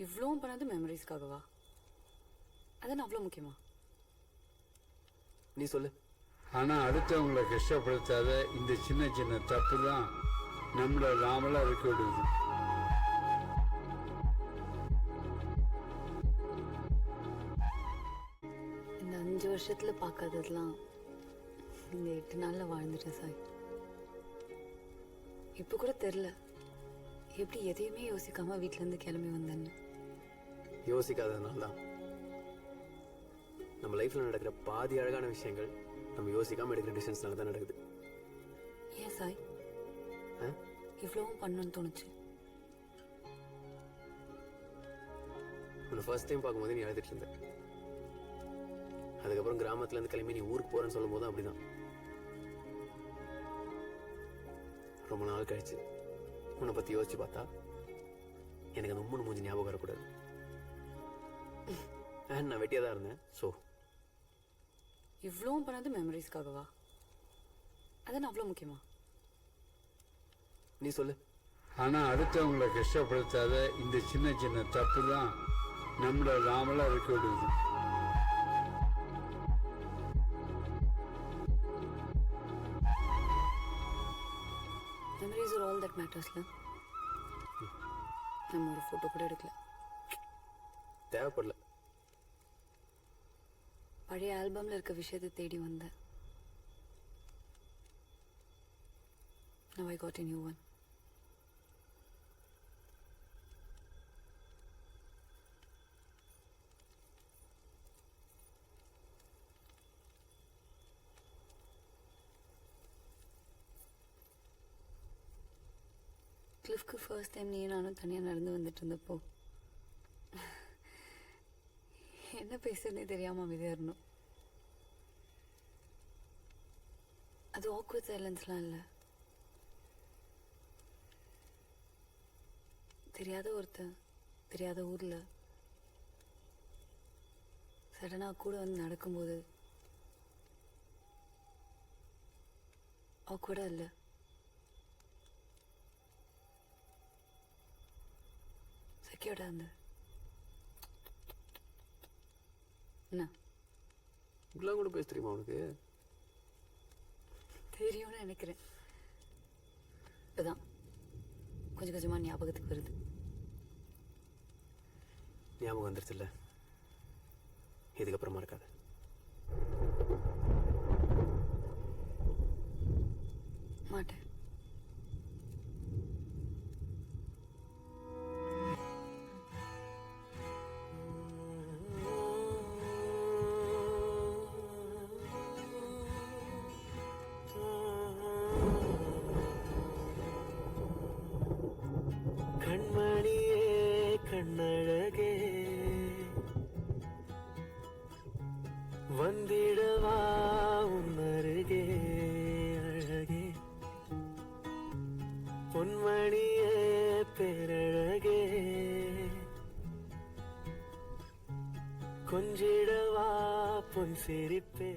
இவ்வளவும் பண்ணது மெமரிஸ்க்காகவா? அதான் அவ்வளோ முக்கியமா? நீ சொல்லு. ஆனா அடுத்தவங்களை கஷ்டப்படுத்தாத இந்த சின்ன சின்ன தப்பு தான் நம்மள நாமளா இருக்க விடுது. இந்த 5 வருஷத்துல பார்க்காததெல்லாம் இந்த 8 நாள்ல வாழ்ந்துட்டேன் சாய். இப்போ கூட தெரியல எப்படி எதையுமே யோசிக்காம வீட்டுல இருந்து கிளம்பி வந்தேன்னு. யோசிக்காததுனால தான் நம்ம லைஃப்ல நடக்கிற பாதி அழகான விஷயங்கள் நம்ம யோசிக்காம எடுக்கிற டிசிஷன்ஸ்னால தான் நடக்குது. ஏன் சாய் இவ்வளவும் பண்ணணும்னு தோணுச்சு? உன்னை ஃபர்ஸ்ட் டைம் பார்க்கும்போது நீ அழுதுட்டு இருந்த. அதுக்கப்புறம் கிராமத்துல இருந்து கிளம்பி நீ ஊருக்கு போறேன்னு சொல்லும் போதும் அப்படிதான். ரொம்ப நாள் கழிச்சு உன்னை பத்தி யோசிச்சு பார்த்தா எனக்கு அந்த 3 மூஞ்சி ஞாபகம் வரக்கூடாது. நான் வெட்டியா தான் இருந்தேன். ஸோ இவ்வளவும் பண்ணது மெமரிஸ்க்காகவா? அதான் அவ்வளோ முக்கியமா? நீ சொல்லு. ஆனா அடுத்தவங்களை கஷ்டப்படுத்தாத இந்த சின்ன சின்ன தப்பு தான் நம்மள நாமளா இருக்க விடுது. மெமரிஸ் ஆர் ஆல் தட் மேட்டர்ஸ்ல. நம்ம ஒரு ஃபோட்டோ கூட எடுக்கல. தேவைப்படல. பழைய ஆல்பம்ல இருக்க விஷயத்தை தேடி வந்தேன். Now I got a new one. கிளிஃப்க்கு ஃபர்ஸ்ட் டைம் நீ நானும் தனியாக நடந்து வந்துட்டு இருந்தப்போ என்ன பேசுறதுனே தெரியாம அமைதியாக இருந்தோம். அது ஆக்வர்ட் சைலன்ஸ்லாம் இல்லை. தெரியாத ஒருத்தன் தெரியாத ஊர்ல சடனா கூட வந்து நடக்கும்போது ஆக்வர்டா இல்லை, செக்யூர்டா இருந்த. என்ன இப்படிலாம் கூட பேச தெரியுமா உனக்கு? தெரியும்னு நினைக்கிறேன். இப்பதான் கொஞ்சம் கொஞ்சமா ஞாபகத்துக்கு வருது. ஞாபகம் வந்துருச்சுல்ல, இதுக்கப்புறமா இருக்காது. மாட்டேன். கண்மணியே கண்ணழகே வந்திடவா உன்னருகே அழகே பொன்மணியே பேரழகே கொஞ்சிடவா பொன் சிரிப்பே.